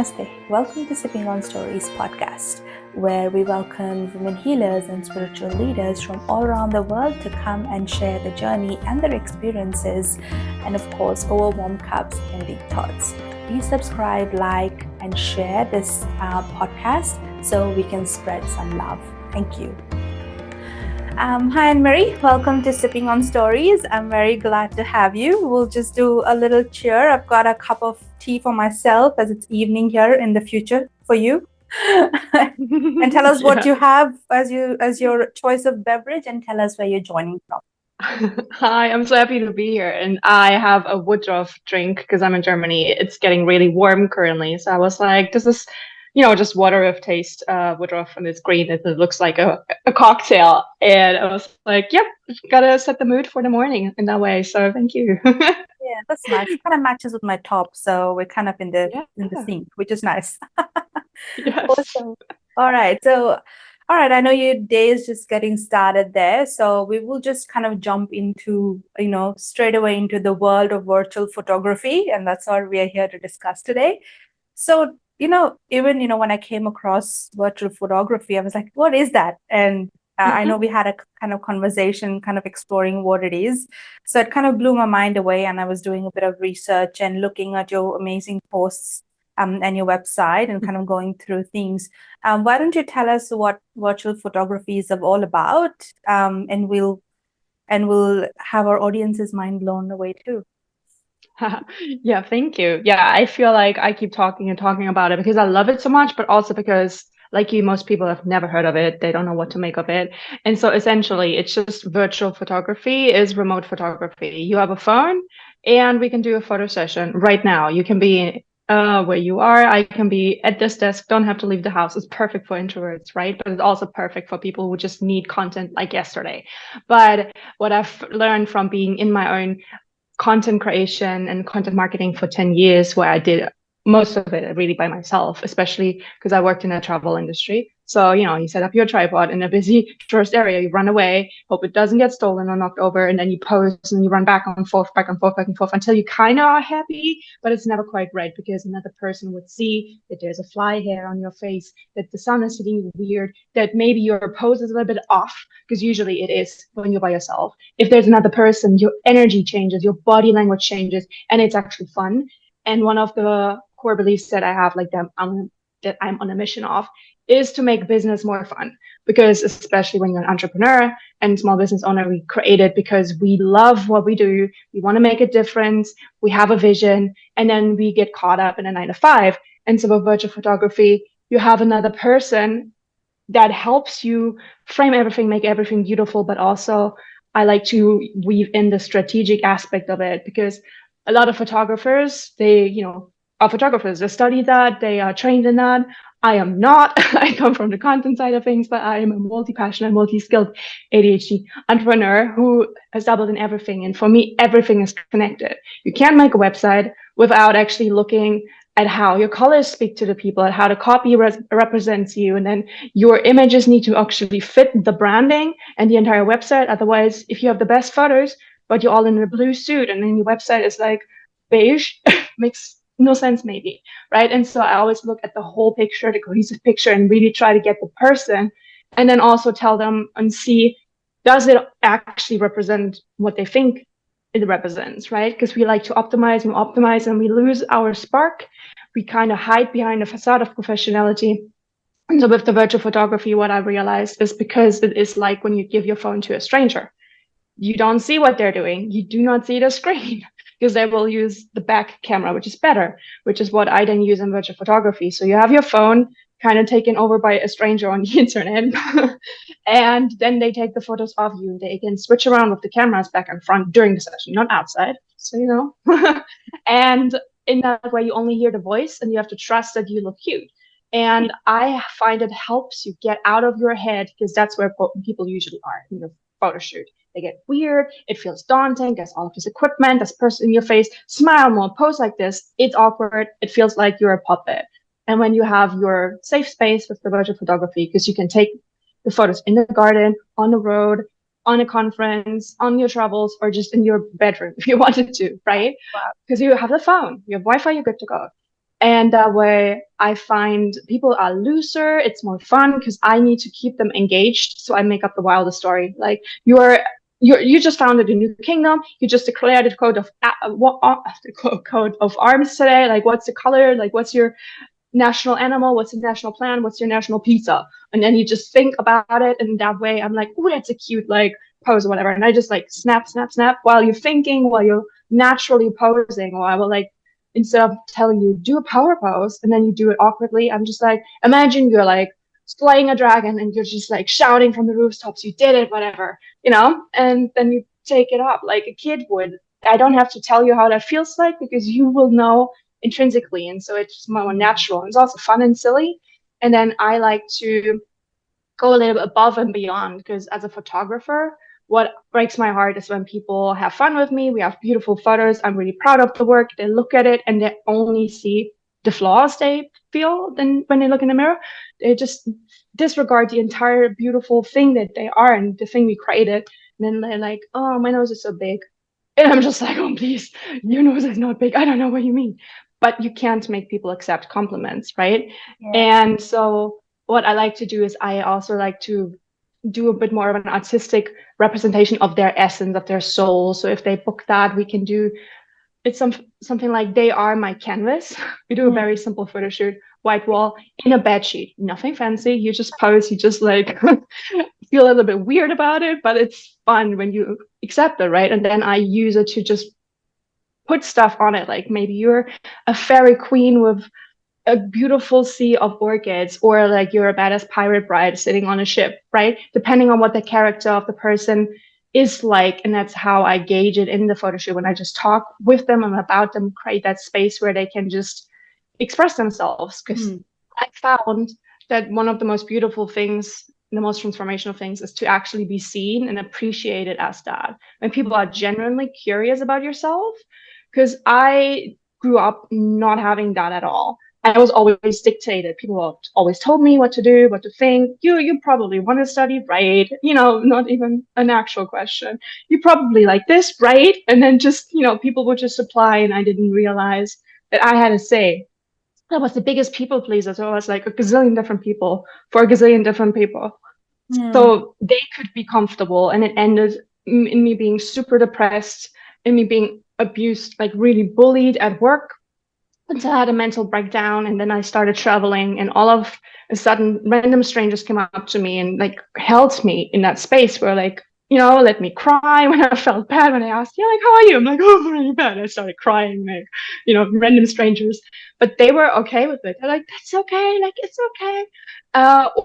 Namaste. Welcome to Sipping on Stories podcast, where we welcome women healers and spiritual leaders from all around the world to come and share their journey and their experiences, and of course, over warm cups and deep thoughts. Please subscribe, like, and share this podcast so we can spread some love. Thank you. Hi, Annemarie. Welcome to Sipping on Stories. I'm very glad to have you. We'll just do a little cheer. I've got a cup of tea for myself as it's evening here in the future for you. And tell us what you have as your choice of beverage, and tell us where you're joining from. Hi, I'm so happy to be here. And I have a Woodruff drink because I'm in Germany. It's getting really warm currently. So I was like, this is just water with taste, Woodruff, and it's green. It looks like a cocktail. And I was like, yep, gotta set the mood for the morning in that way. So thank you. Yeah, that's nice. It kind of matches with my top, so we're kind of in the sync, which is nice. Yes. Awesome. All right. I know your day is just getting started there. So we will just kind of jump into, straight away into the world of virtual photography. And that's what we are here to discuss today. So, even, when I came across virtual photography, I was like, what is that? And I know we had a kind of conversation kind of exploring what it is. So it kind of blew my mind away. And I was doing a bit of research and looking at your amazing posts and your website and kind of going through things. Why don't you tell us what virtual photography is all about? And we'll have our audience's mind blown away too. Yeah, thank you. Yeah, I feel like I keep talking and talking about it because I love it so much, but also because, like you, most people have never heard of it. They don't know what to make of it. And so essentially, it's just virtual photography is remote photography. You have a phone and we can do a photo session right now. You can be where you are. I can be at this desk, don't have to leave the house. It's perfect for introverts, right? But it's also perfect for people who just need content like yesterday. But what I've learned from being in my own content creation and content marketing for 10 years, where I did most of it really by myself, especially because I worked in the travel industry. So, you set up your tripod in a busy tourist area, you run away, hope it doesn't get stolen or knocked over, and then you pose and you run back and forth, back and forth, back and forth until you kind of are happy, but it's never quite right because another person would see that there's a fly hair on your face, that the sun is hitting you weird, that maybe your pose is a little bit off, because usually it is when you're by yourself. If there's another person, your energy changes, your body language changes, and it's actually fun. And one of the core beliefs that I have, like that I'm on a mission of, is to make business more fun. Because especially when you're an entrepreneur and small business owner, we create it because we love what we do. We want to make a difference. We have a vision, and then we get caught up in a 9 to 5. And so with virtual photography, you have another person that helps you frame everything, make everything beautiful, but also I like to weave in the strategic aspect of it because a lot of photographers, they, are photographers. They study that, they are trained in that. I am not. I come from the content side of things, but I am a multi-passionate, multi-skilled ADHD entrepreneur who has dabbled in everything. And for me, everything is connected. You can't make a website without actually looking at how your colors speak to the people, at how the copy represents you. And then your images need to actually fit the branding and the entire website. Otherwise, if you have the best photos, but you're all in a blue suit and then your website is like beige, makes no sense maybe, right? And so I always look at the whole picture, the cohesive picture, and really try to get the person and then also tell them and see, does it actually represent what they think it represents, right? Because we like to optimize and we lose our spark. We kind of hide behind a facade of professionality. And so with the virtual photography, what I realized is because it is like when you give your phone to a stranger, you don't see what they're doing. You do not see the screen because they will use the back camera, which is better, which is what I then use in virtual photography. So you have your phone kind of taken over by a stranger on the internet. And then they take the photos of you and they can switch around with the cameras back and front during the session, not outside. So, and in that way, you only hear the voice and you have to trust that you look cute. And I find it helps you get out of your head because that's where people usually are in the photo shoot. They get weird. It feels daunting. There's all of this equipment. There's person in your face. Smile more. Pose like this. It's awkward. It feels like you're a puppet. And when you have your safe space with the virtual photography, because you can take the photos in the garden, on the road, on a conference, on your travels, or just in your bedroom if you wanted to, right? Because you have the phone, you have Wi-Fi, you're good to go. And that way I find people are looser. It's more fun because I need to keep them engaged. So I make up the wildest story. Like you just founded a new kingdom. You just declared a coat of arms today. Like, what's the color? Like, what's your national animal? What's the national plant? What's your national pizza? And then you just think about it. And that way I'm like, oh, that's a cute like pose or whatever. And I just like snap, snap, snap while you're thinking, while you're naturally posing, or I will like, instead of telling you do a power pose and then you do it awkwardly, I'm just like, imagine you're like slaying a dragon and you're just like shouting from the rooftops, you did it, whatever, and then you take it up like a kid would. I don't have to tell you how that feels like because you will know intrinsically. And so it's more natural. It's also fun and silly. And then I like to go a little bit above and beyond because as a photographer, what breaks my heart is when people have fun with me. We have beautiful photos. I'm really proud of the work. They look at it and they only see the flaws they feel then when they look in the mirror. They just disregard the entire beautiful thing that they are and the thing we created. And then they're like, oh, my nose is so big. And I'm just like, oh, please, your nose is not big. I don't know what you mean. But you can't make people accept compliments, right? Yeah. And so what I like to do is I also like to do a bit more of an artistic representation of their essence, of their soul. So if they book that, we can do it's something like they are my canvas. We do a very simple photo shoot, white wall in a bed sheet, nothing fancy. You just pose, you just like feel a little bit weird about it, but it's fun when you accept it, right? And then I use it to just put stuff on it. Like maybe you're a fairy queen with a beautiful sea of orchids, or like you're a badass pirate bride sitting on a ship, right? Depending on what the character of the person is like. And that's how I gauge it in the photo shoot when I just talk with them and about them, create that space where they can just express themselves. Because I found that one of the most beautiful things, the most transformational things, is to actually be seen and appreciated as that. When people are genuinely curious about yourself, because I grew up not having that at all. I was always dictated. People always told me what to do, what to think. You probably want to study, right? Not even an actual question. You probably like this, right? And then just, people would just apply, and I didn't realize that I had a say. I was the biggest people pleaser. So I was like a gazillion different people for a gazillion different people. So they could be comfortable, and it ended in me being super depressed, in me being abused, like really bullied at work, until I had a mental breakdown. And then I started traveling, and all of a sudden random strangers came up to me and like held me in that space where like, let me cry when I felt bad, when I asked, yeah, like, how are you? I'm like, oh, I'm really bad. I started crying, like, random strangers, but they were okay with it. They're like, that's okay. Like, it's okay.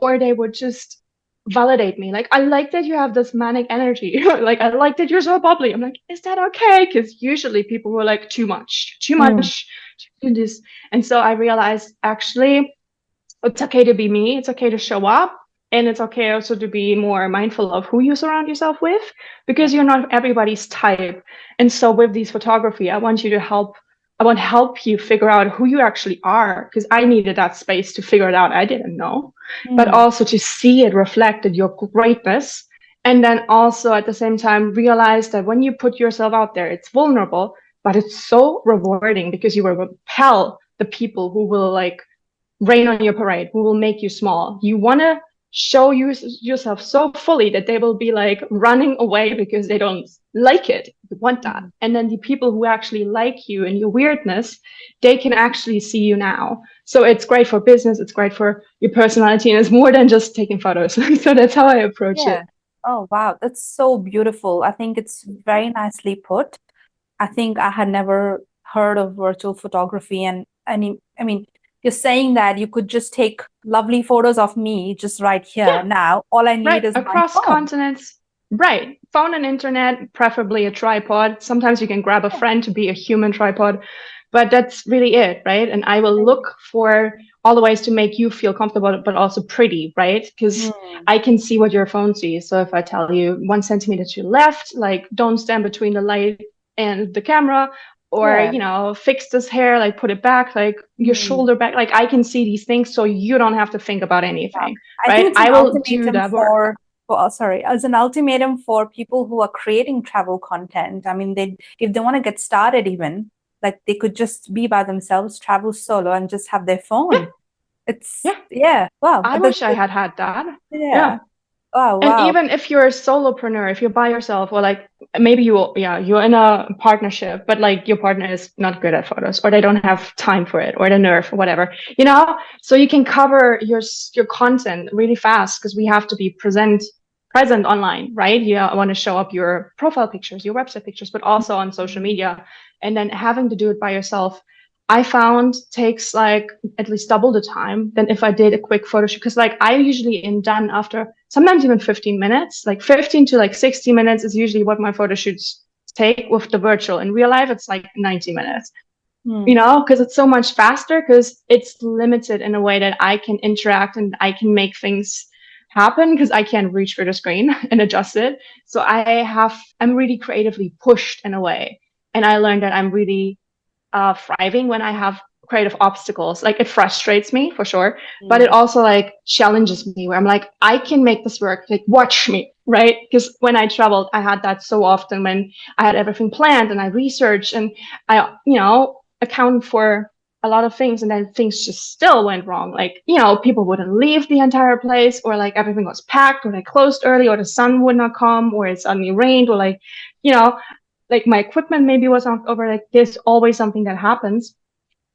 Or they would just validate me. Like, I like that you have this manic energy. Like, I like that you're so bubbly. I'm like, is that okay? Because usually people were like, too much, do this. And so I realized actually it's okay to be me. It's okay to show up. And it's okay also to be more mindful of who you surround yourself with, because you're not everybody's type. And so with these photography, I want to help you figure out who you actually are, because I needed that space to figure it out. I didn't know, but also to see it reflected your greatness. And then also at the same time, realize that when you put yourself out there, it's vulnerable, but it's so rewarding because you will repel the people who will like rain on your parade, who will make you small. You want to show yourself so fully that they will be like running away because they don't like it. You want that. And then the people who actually like you and your weirdness, they can actually see you now. So it's great for business. It's great for your personality. And it's more than just taking photos. So that's how I approach it. Oh, wow. That's so beautiful. I think it's very nicely put. I think I had never heard of virtual photography. And I mean, you're saying that you could just take lovely photos of me just right here now. All I need is my across phone. continents. Right. Phone and internet, preferably a tripod. Sometimes you can grab a friend to be a human tripod, but that's really it, right? And I will look for all the ways to make you feel comfortable, but also pretty, right? Because I can see what your phone sees. So if I tell you 1 centimeter to the left, like don't stand between the light and the camera, or fix this hair, like put it back, like your shoulder back, like I can see these things, so you don't have to think about anything. I think it's an I will do that work. As an ultimatum for people who are creating travel content. I mean, if they want to get started even, like they could just be by themselves, travel solo, and just have their Yeah. phone. It's, Yeah. yeah, wow. I wish I had that. Yeah. Yeah. Wow, And wow. even if you're a solopreneur, if you're by yourself, or like maybe you're in a partnership, but like your partner is not good at photos, or they don't have time for it, or the nerve, or whatever, so you can cover your content really fast because we have to be present online, right? You want to show up your profile pictures, your website pictures, but also on social media. And then having to do it by yourself, I found takes like at least double the time than if I did a quick photo shoot. Because like I usually am done after sometimes even 15 minutes, like 15 to like 60 minutes is usually what my photo shoots take with the virtual. In real life, it's like 90 minutes, because it's so much faster because it's limited in a way that I can interact and I can make things happen because I can't reach for the screen and adjust it. So I'm really creatively pushed in a way. And I learned that I'm really thriving when I have creative obstacles. Like it frustrates me for sure, but it also like challenges me where I'm like, I can make this work. Like watch me, right? Because when I traveled, I had that so often when I had everything planned and I researched and I, account for a lot of things and then things just still went wrong. Like, people wouldn't leave the entire place or like everything was packed or they closed early or the sun would not come or it suddenly rained or like, you know, like my equipment maybe was knocked over. Like there's always something that happens.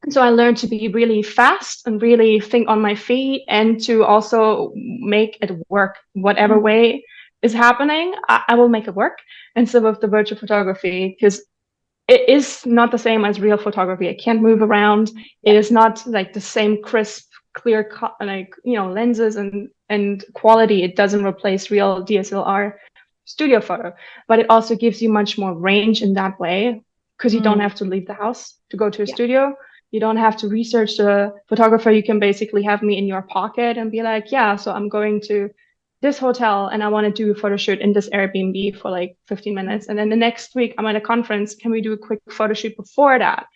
And so I learned to be really fast and really think on my feet and to also make it work whatever way is happening. I will make it work. And so with the virtual photography, because it is not the same as real photography. It can't move around. It is not like the same crisp, clear, like, lenses and quality. It doesn't replace real DSLR studio photo, but it also gives you much more range in that way because you don't have to leave the house to go to a studio. You don't have to research the photographer. You can basically have me in your pocket and be like, yeah, so I'm going to this hotel and I want to do a photo shoot in this Airbnb for like 15 minutes. And then the next week I'm at a conference. Can we do a quick photo shoot before that?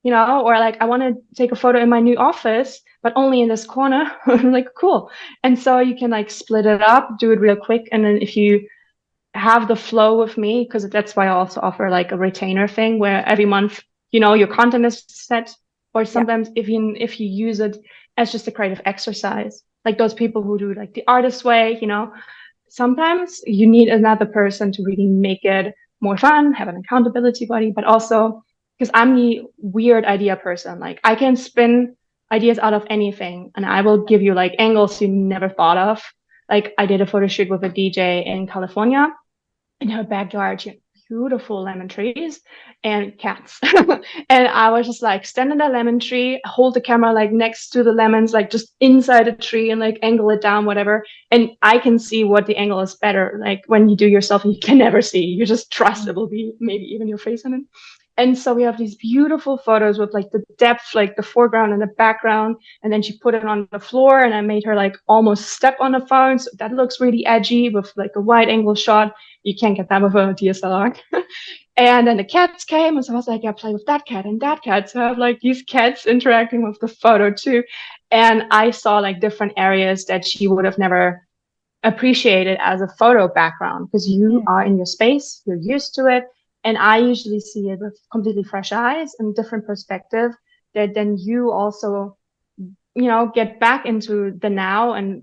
Or like I want to take a photo in my new office, but only in this corner. Like, cool. And so you can like split it up, do it real quick. And then if you have the flow with me, because that's why I also offer like a retainer thing where every month, your content is set, or sometimes if you use it as just a creative exercise, like those people who do like the artist way, sometimes you need another person to really make it more fun, have an accountability buddy, but also because I'm the weird idea person, like I can spin ideas out of anything and I will give you like angles you never thought of. Like I did a photo shoot with a DJ in California. In her backyard, she had beautiful lemon trees and cats. And I was just like stand in the lemon tree, hold the camera like next to the lemons, like just inside the tree and like angle it down, whatever. And I can see what the angle is better. Like when you do yourself, you can never see. You just trust it will be maybe even your face in it. And so we have these beautiful photos with like the depth, like the foreground and the background. And then she put it on the floor and I made her like almost step on the phone. So that looks really edgy with like a wide angle shot. You can't get that with a DSLR. And then the cats came, and so I was like, yeah, play with that cat and that cat. So I have like these cats interacting with the photo too. And I saw like different areas that she would have never appreciated as a photo background because you are in your space, you're used to it. And I usually see it with completely fresh eyes and different perspective that then you also, get back into the now and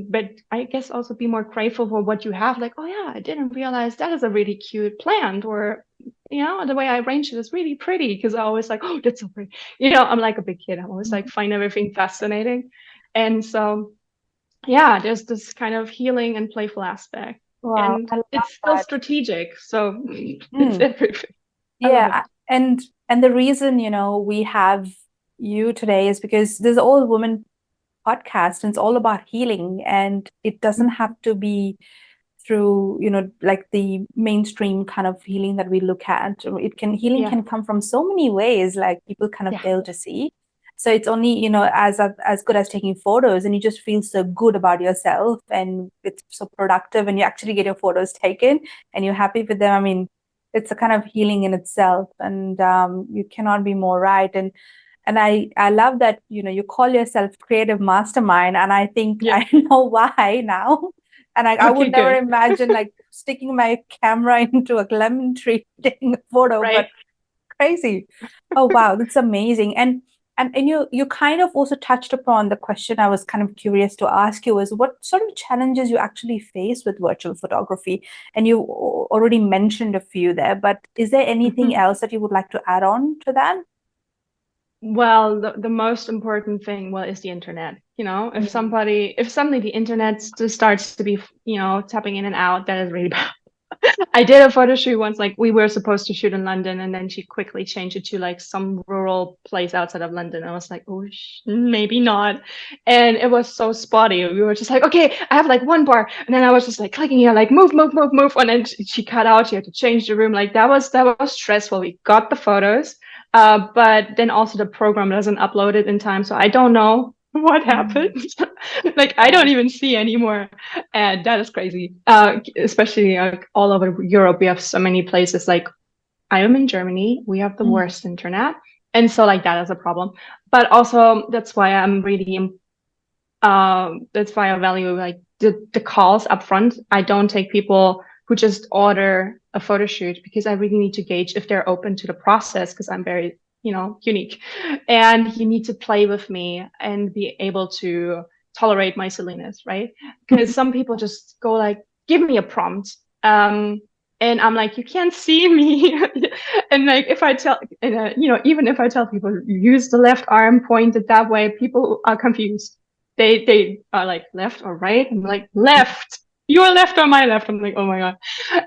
but I guess also be more grateful for what you have. Like, oh yeah, I didn't realize that is a really cute plant, or the way I arranged it is really pretty. Because I always like, oh, that's so pretty. I'm like a big kid. I always like find everything fascinating, and so yeah, there's this kind of healing and playful aspect, Wow, and I love it's still that. strategic. So it's everything. I love it. Yeah, and the reason, we have you today is because there's all women podcast and it's all about healing, and it doesn't have to be through, like the mainstream kind of healing that we look at. Healing Yeah, can come from so many ways, like people kind of yeah, fail to see. So it's only, as good as taking photos, and you just feel so good about yourself and it's so productive and you actually get your photos taken and you're happy with them. I mean, it's a kind of healing in itself, and you cannot be more right. And I love that, you call yourself creative mastermind, and I think yeah. I know why now. And I Okay, would never good. imagine like sticking my camera into a lemon tree taking a photo, but Right. Crazy. Oh wow, that's amazing. And you kind of also touched upon the question I was kind of curious to ask you is what sort of challenges you actually face with virtual photography? And you already mentioned a few there, but is there anything else that you would like to add on to that? Well, the most important thing, well, is the internet. Mm, If suddenly the internet just starts to be, tapping in and out, that is really bad. I did a photo shoot once, like we were supposed to shoot in London, and then she quickly changed it to like some rural place outside of London. I was like, oh, maybe not. And it was so spotty. We were just like, okay, I have like one bar, and then I was just like clicking here, like move, move, move, move, and then she cut out. She had to change the room. Like that was stressful. We got the photos, but then also the program doesn't upload it in time, so I don't know what mm, happened. Like I yeah. don't even see anymore, and that is crazy. Especially all over Europe, we have so many places. Like I am in Germany, we have the Mm, worst internet, and so like that is a problem. But also that's why I'm really that's why I value like the calls up front. I don't take people who just order a photo shoot because I really need to gauge if they're open to the process because I'm very, unique. And you need to play with me and be able to tolerate my silliness, right? Because some people just go like, give me a prompt. And I'm like, you can't see me. And like, if I tell, even if I tell people use the left arm pointed that way, people are confused. They are like left or right. I'm like left. Your left or my left. I'm like, oh my god.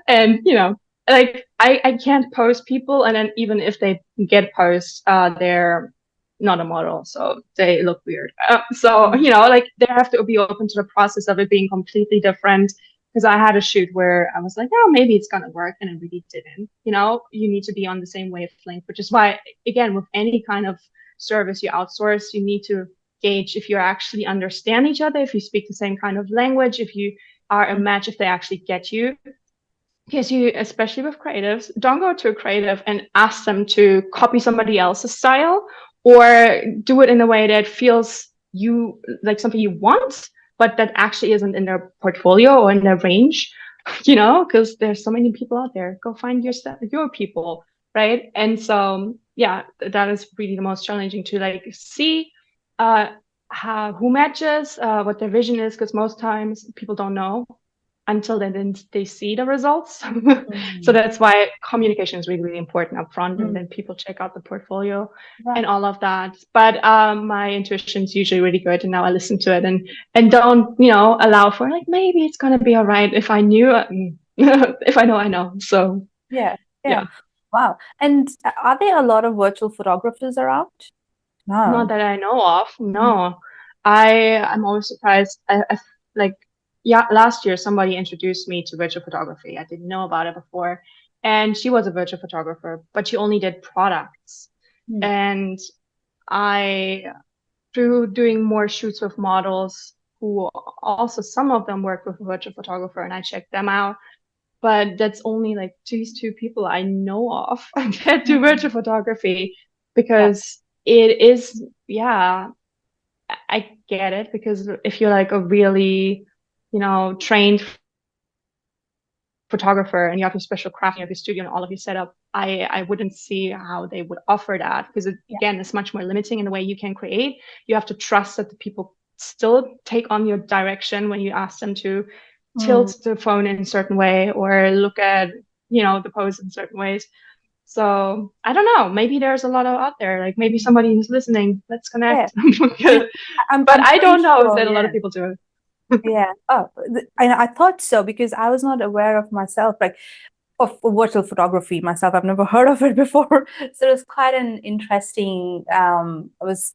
And like I can't post people, and then even if they get posts, they're not a model, so they look weird. So mm, like they have to be open to the process of it being completely different. Because I had a shoot where I was like, oh, maybe it's gonna work, and it really didn't. You need to be on the same wavelength, which is why, again, with any kind of service you outsource, you need to gauge if you actually understand each other, if you speak the same kind of language, if you are a mm, match, if they actually get you. Because you, especially with creatives, don't go to a creative and ask them to copy somebody else's style or do it in a way that feels you like something you want, but that actually isn't in their portfolio or in their range, because there's so many people out there. Go find your people, right? And so, yeah, that is really the most challenging to like see uh, who matches, what their vision is, because most times people don't know until then they see the results. So mm, that's why communication is really, really important up front, and mm. then people check out the portfolio Right. and all of that. But my intuition is usually really good, and now I listen to it and don't allow for like maybe it's gonna be all right if I knew. If I know, I know. So Yeah. Yeah. yeah. Wow. And are there a lot of virtual photographers around? Not No. that I know of. Mm, No, I'm always surprised. Like, yeah, last year somebody introduced me to virtual photography. I didn't know about it before, and she was a virtual photographer, but she only did products. mm, And I, through doing more shoots with models, who also some of them work with a virtual photographer, and I checked them out. But that's only like these two people I know of that do mm. virtual photography Yeah. because it is, yeah, I get it because if you're like a really, trained photographer and you have your special craft, you have your studio and all of your setup, I wouldn't see how they would offer that because Yeah. again, it's much more limiting in the way you can create. You have to trust that the people still take on your direction when you ask them to Mm, tilt the phone in a certain way or look at, the pose in certain ways. So I don't know. Maybe there's a lot of out there. Like maybe mm. somebody who's listening. Let's Yeah. connect. Yeah. But I'm I pretty don't know if sure. that a lot Yeah. of people do. Yeah. Oh, I thought so because I was not aware of myself, like of virtual photography myself. I've never heard of it before. So it was quite an interesting it was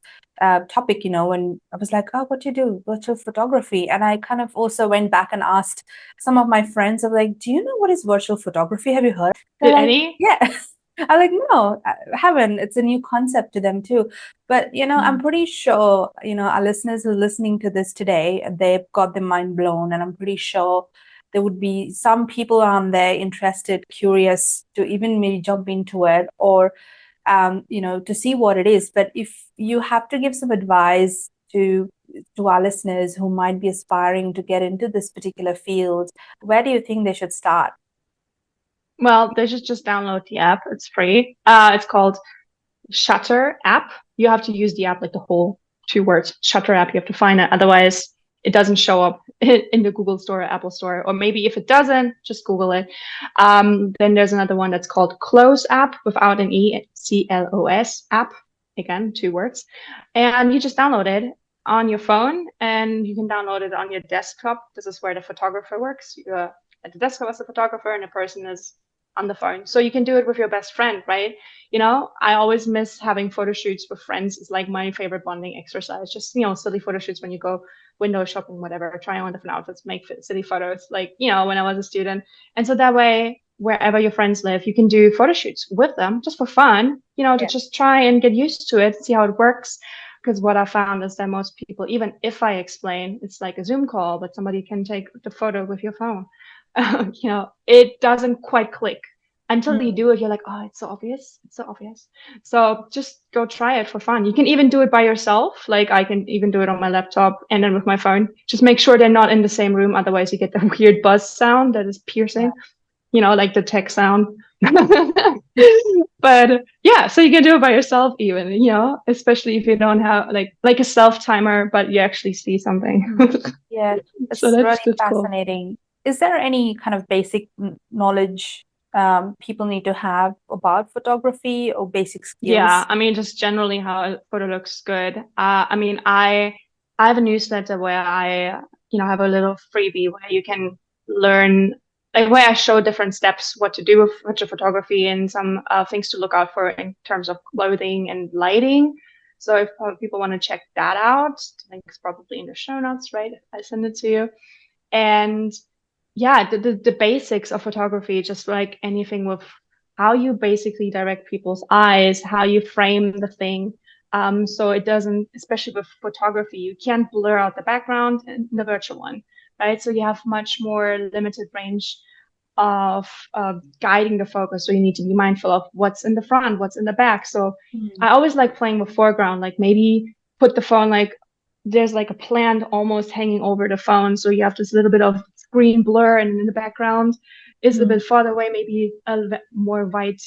topic, when I was like, oh, what do you do? Virtual photography. And I kind of also went back and asked some of my friends, I'm like, do you know what is virtual photography? Have you heard? They're Did like, any? yeah. I'm like, no, I haven't. It's a new concept to them too. But I'm Mm. pretty sure, our listeners who are listening to this today, they've got their mind blown. And I'm pretty sure there would be some people on there interested, curious to even maybe jump into it or to see what it is. But if you have to give some advice to our listeners who might be aspiring to get into this particular field, where do you think they should start? Well, they should just download the app. It's free. It's called Shutter app. You have to use the app, like the whole 2 words, Shutter app. You have to find it. Otherwise, it doesn't show up in the Google Store or Apple Store. Or maybe if it doesn't, just Google it. Then there's another one that's called Close app without an E, CLOS app. Again, 2 words. And you just download it on your phone and you can download it on your desktop. This is where the photographer works. You're at the desktop as a photographer and the person is on the phone. So you can do it with your best friend, right? I always miss having photo shoots with friends. It's like my favorite bonding exercise. Just, silly photo shoots when you go window shopping, whatever, trying on different outfits, make silly photos, like, when I was a student. And so that way, wherever your friends live, you can do photo shoots with them just for fun, to just try and get used to it, see how it works. Because what I found is that most people, even if I explain, it's like a Zoom call, but somebody can take the photo with your phone. It doesn't quite click until you do it. You're like, oh, it's so obvious. It's so obvious. So just go try it for fun. You can even do it by yourself. Like I can even do it on my laptop and then with my phone. Just make sure they're not in the same room. Otherwise you get the weird buzz sound that is piercing, like the tech sound. But yeah, so you can do it by yourself even, especially if you don't have like a self timer, but you actually see something. Yeah, So it's really that's cool. fascinating. Is there any kind of basic knowledge people need to have about photography or basic Yeah, skills? I mean, just generally how a photo looks good. I mean, I have a newsletter where I, have a little freebie where you can learn, like where I show different steps, what to do with photo photography and some things to look out for in terms of clothing and lighting. So if people want to check that out, the link's probably in the show notes, right? I send it to you. And yeah, the basics of photography, just like anything with how you basically direct people's eyes, how you frame the thing. So it doesn't, especially with photography, you can't blur out the background in the virtual one, right? So you have much more limited range of guiding the focus. So you need to be mindful of what's in the front, what's in the back. So I always like playing with foreground, like maybe put the phone like there's like a plant almost hanging over the phone. So you have this little bit of screen blur, and in the background is a bit farther away, maybe a little bit more white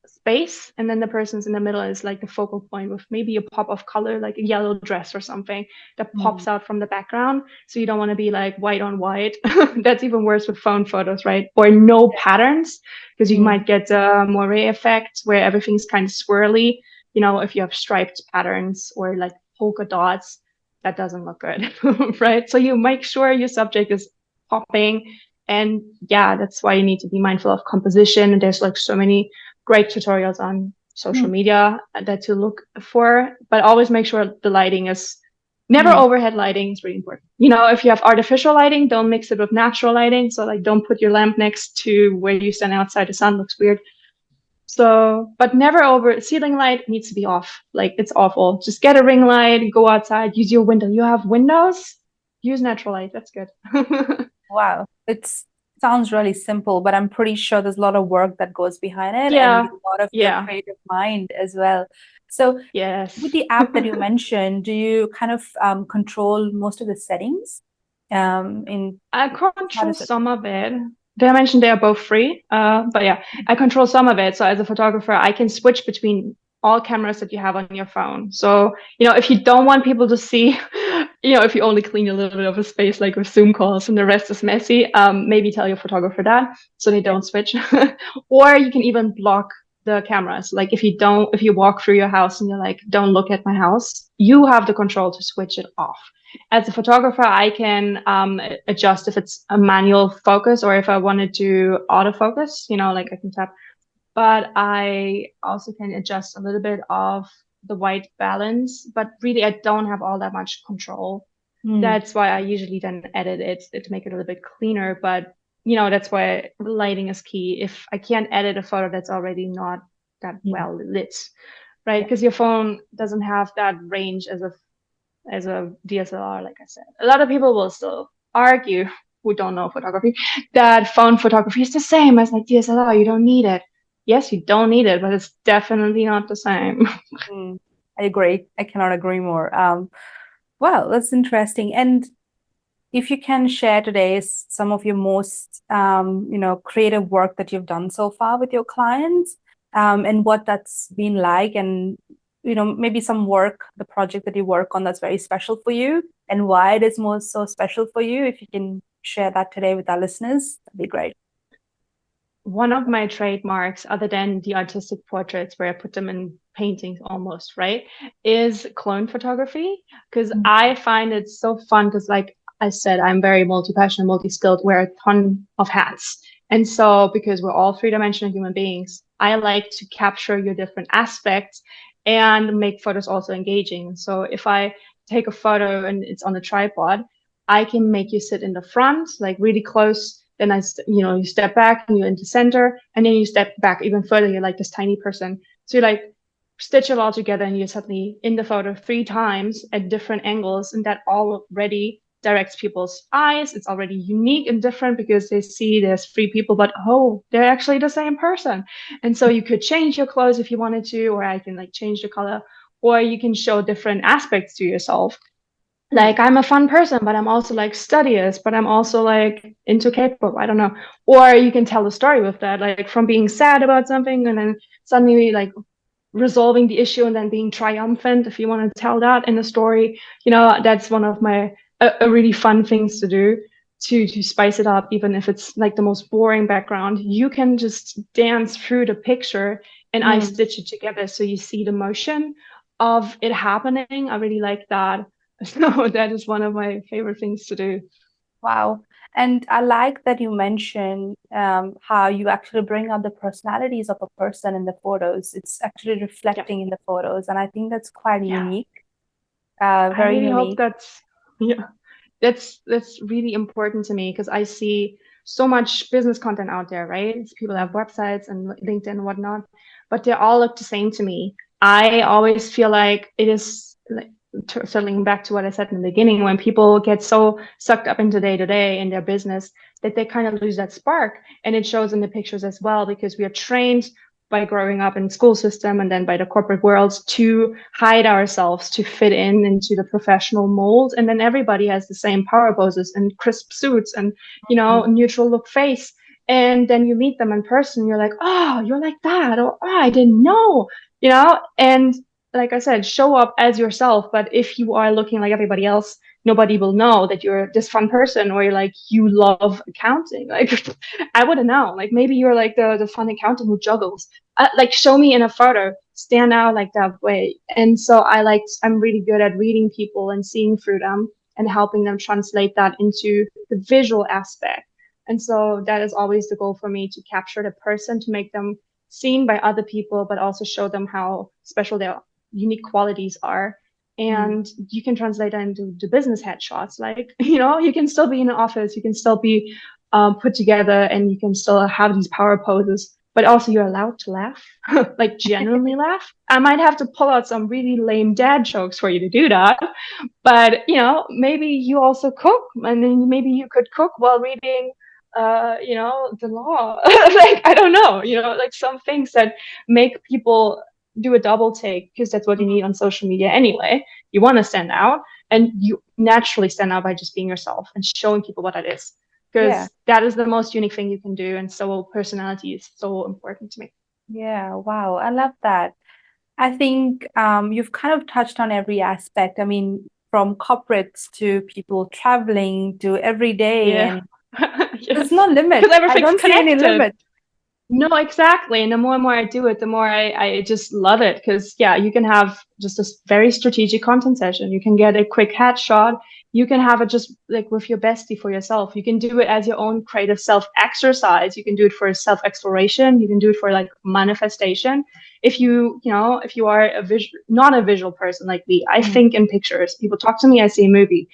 space. And then the person's in the middle is like the focal point with maybe a pop of color, like a yellow dress or something that pops out from the background. So you don't want to be like white on white. That's even worse with phone photos, right? Or no patterns, because you might get a moire effect where everything's kind of swirly. If you have striped patterns or like polka dots, that doesn't look good, right? So you make sure your subject is popping. And yeah, that's why you need to be mindful of composition. And there's like so many great tutorials on social media that to look for, but always make sure the lighting is never overhead lighting. Is really important. If you have artificial lighting, don't mix it with natural lighting. So like don't put your lamp next to where you stand outside. The sun looks weird. So, but never over. Ceiling light needs to be off. Like it's awful. Just get a ring light, go outside, use your window. You have windows, use natural light. That's good. Wow, it sounds really simple, but I'm pretty sure there's a lot of work that goes behind it and Yeah. a lot of your Yeah. creative mind as well. So Yes. with the app that you mentioned, do you kind of control most of the settings? I How control does it? some of it. Did I mention they are both free? But yeah, I control some of it. So as a photographer, I can switch between all cameras that you have on your phone. So, if you don't want people to see, if you only clean a little bit of a space like with Zoom calls and the rest is messy, maybe tell your photographer that so they don't switch. Or you can even block the cameras. Like if you walk through your house and you're like, don't look at my house, you have the control to switch it off. As a photographer, I can adjust if it's a manual focus or if I want to do autofocus, like I can tap. But I also can adjust a little bit of the white balance, but really I don't have all that much control. That's why I usually then edit it to make it a little bit cleaner. But that's why lighting is key. If I can't edit a photo that's already not that well lit, right? Because your phone doesn't have that range as a DSLR, like I said. A lot of people will still argue, who don't know photography, that phone photography is the same as like DSLR. You don't need it. Yes, you don't need it, but it's definitely not the same. I agree. I cannot agree more. Wow, that's interesting. And if you can share today some of your most, creative work that you've done so far with your clients, and what that's been like, and, maybe some work, the project that you work on that's very special for you, and why it is most so special for you. If you can share that today with our listeners, that'd be great. One of my trademarks, other than the artistic portraits where I put them in paintings almost, right, is clone photography. Because I find it so fun because, like I said, I'm very multi-passionate, multi-skilled, wear a ton of hats. And so, because we're all three-dimensional human beings, I like to capture your different aspects and make photos also engaging. So if I take a photo and it's on a tripod, I can make you sit in the front, like really close. Then you step back and you're in the center, and then you step back even further. You're like this tiny person. So you like stitch it all together, and you're suddenly in the photo 3 times at different angles, and that already directs people's eyes. It's already unique and different because they see there's 3 people, but oh, they're actually the same person. And so you could change your clothes if you wanted to, or I can like change the color, or you can show different aspects to yourself. Like I'm a fun person, but I'm also like studious, but I'm also like into K-pop. I don't know. Or you can tell a story with that, like from being sad about something and then suddenly like resolving the issue and then being triumphant. If you want to tell that in a story, that's one of my a really fun things to do to spice it up. Even if it's like the most boring background, you can just dance through the picture and I stitch it together so you see the motion of it happening. I really like that. So that is one of my favorite things to do. Wow. And I like that you mentioned how you actually bring out the personalities of a person in the photos. It's actually reflecting in the photos. And I think that's quite unique, I very really hope unique. that's really important to me because I see so much business content out there, right? People have websites and LinkedIn and whatnot, but they all look the same to me. I always feel like it is like circling back to what I said in the beginning, when people get so sucked up into day to day in their business that they kind of lose that spark. And it shows in the pictures as well, because we are trained by growing up in the school system and then by the corporate world to hide ourselves to fit in into the professional mold. And then everybody has the same power poses and crisp suits and, neutral look face. And then you meet them in person, you're like, oh, you're like that, or oh, I didn't know, and like I said, show up as yourself. But if you are looking like everybody else, nobody will know that you're this fun person, or you're like, you love accounting. Like, I wouldn't know. Like, maybe you're like the fun accountant who juggles. Like, show me in a photo, stand out like that way. And so I'm really good at reading people and seeing through them and helping them translate that into the visual aspect. And so that is always the goal for me, to capture the person, to make them seen by other people, but also show them how special their unique qualities are. And you can translate that into the business headshots. Like, you can still be in an office, you can still be put together, and you can still have these power poses, but also you're allowed to laugh, like genuinely laugh. I might have to pull out some really lame dad jokes for you to do that. But, maybe you also cook, and then maybe you could cook while reading the law. Like, I don't know, like some things that make people do a double take, because that's what you need on social media anyway. You want to stand out, and you naturally stand out by just being yourself and showing people what it is, because that is the most unique thing you can do. And so personality is so important to me. Yeah, wow. I love that. I think you've kind of touched on every aspect. I mean, from corporates to people traveling to every day, and there's no limit. Because I everything's don't see any connected. limit. No, exactly. And the more and more I do it, the more I just love it. Because, you can have just a very strategic content session. You can get a quick headshot. You can have it just like with your bestie for yourself. You can do it as your own creative self exercise. You can do it for self exploration. You can do it for like manifestation. If if you are not a visual person like me, I think in pictures. People talk to me, I see a movie.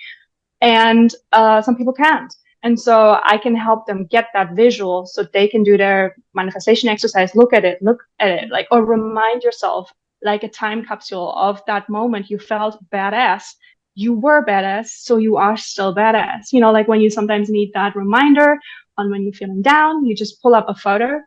And some people can't. And so I can help them get that visual so they can do their manifestation exercise. Look at it, like, or remind yourself, like a time capsule of that moment you felt badass. You were badass, so you are still badass. Like when you sometimes need that reminder on when you're feeling down, you just pull up a photo,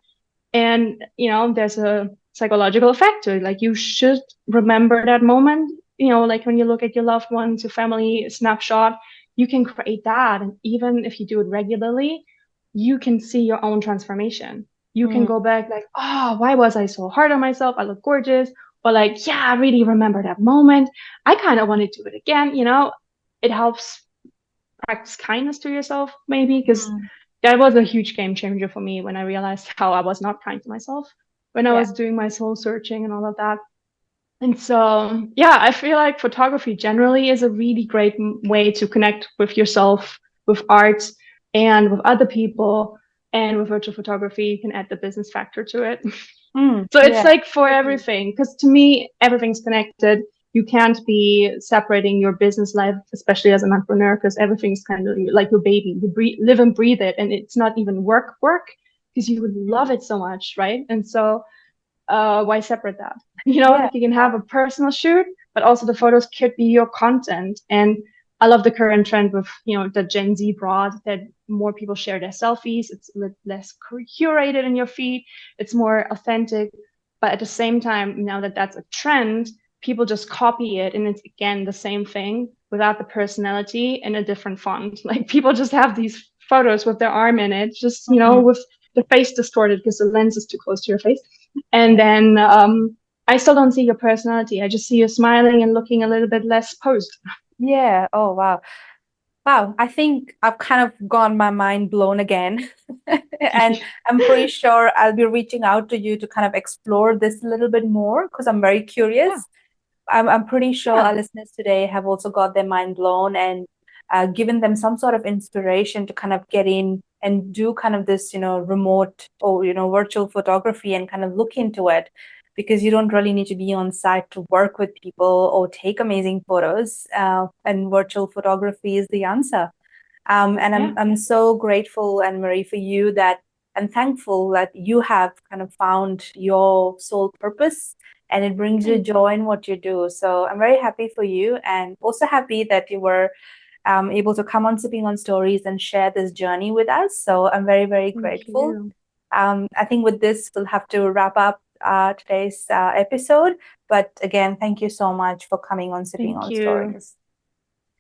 and there's a psychological effect to it. Like, you should remember that moment. Like when you look at your loved ones, your family snapshot, you can create that. And even if you do it regularly, you can see your own transformation. You can Mm, go back like, oh, why was I so hard on myself? I look gorgeous. Or like, yeah, I really remember that moment. I kind of want to do it again. It helps practice kindness to yourself, maybe, because mm, that was a huge game changer for me when I realized how I was not kind to myself when I yeah. was doing my soul searching and all of that. And so, yeah, I feel like photography generally is a really great way to connect with yourself, with art, and with other people. And with virtual photography, you can add the business factor to it. So it's Yeah. like for Absolutely. everything, because to me, everything's connected. You can't be separating your business life, especially as an entrepreneur, because everything's kind of like your baby. You live and breathe it, and it's not even work, because you would love it so much, right? And so why separate that? Yeah. Like you can have a personal shoot, but also the photos could be your content. And I love the current trend with, the Gen Z broad that more people share their selfies. It's less curated in your feed. It's more authentic. But at the same time, now that that's a trend, people just copy it. And it's again the same thing without the personality in a different font. Like people just have these photos with their arm in it, just, Mhm. with the face distorted because the lens is too close to your face. Yeah. And then I still don't see your personality. I just see you smiling and looking a little bit less posed. Yeah. Oh, wow. Wow. I think I've kind of gone my mind blown again. And I'm pretty sure I'll be reaching out to you to kind of explore this a little bit more because I'm very Yeah, curious. I'm pretty sure yeah. our listeners today have also got their mind blown and given them some sort of inspiration to kind of get in and do kind of this, remote or, virtual photography and kind of look into it because you don't really need to be on site to work with people or take amazing photos. And virtual photography is the answer. And I'm Yeah. I'm so grateful, Annemarie, for you that and thankful that you have kind of found your soul purpose and it brings you Thank joy in what you do. So I'm very happy for you and also happy that you were able to come on Sipping on Stories and share this journey with us. So I'm very, very grateful. you. I think with this, we'll have to wrap up today's episode. But again, thank you so much for coming on Sipping Thank on you. Stories.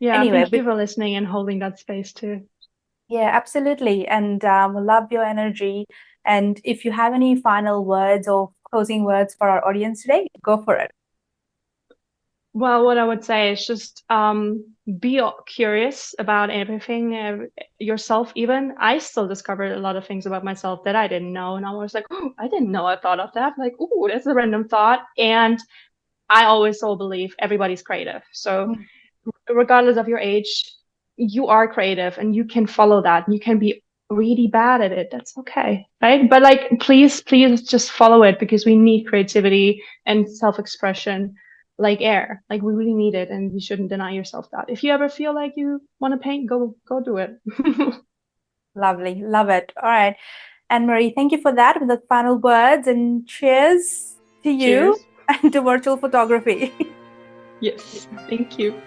Yeah, Anyway, thank you for listening and holding that space too. yeah, absolutely. And love your energy. And if you have any final words or closing words for our audience today, go for it. Well, what I would say is just be curious about everything yourself. Even I still discovered a lot of things about myself that I didn't know, and I was like, oh, I didn't know I thought of that. Like, oh, that's a random thought. And I always so believe everybody's creative. So Mm. regardless of your age, you are creative and you can follow that. You can be really bad at it. That's okay. Right. But like, please just follow it because we need creativity and self-expression like air. Like we really need it. And you shouldn't deny yourself that. If you ever feel like you want to paint, go do it. Lovely. Love it. All right. Anne-Marie, thank you for that with the final words and cheers to you Cheers. and to virtual photography. Yes. Thank you.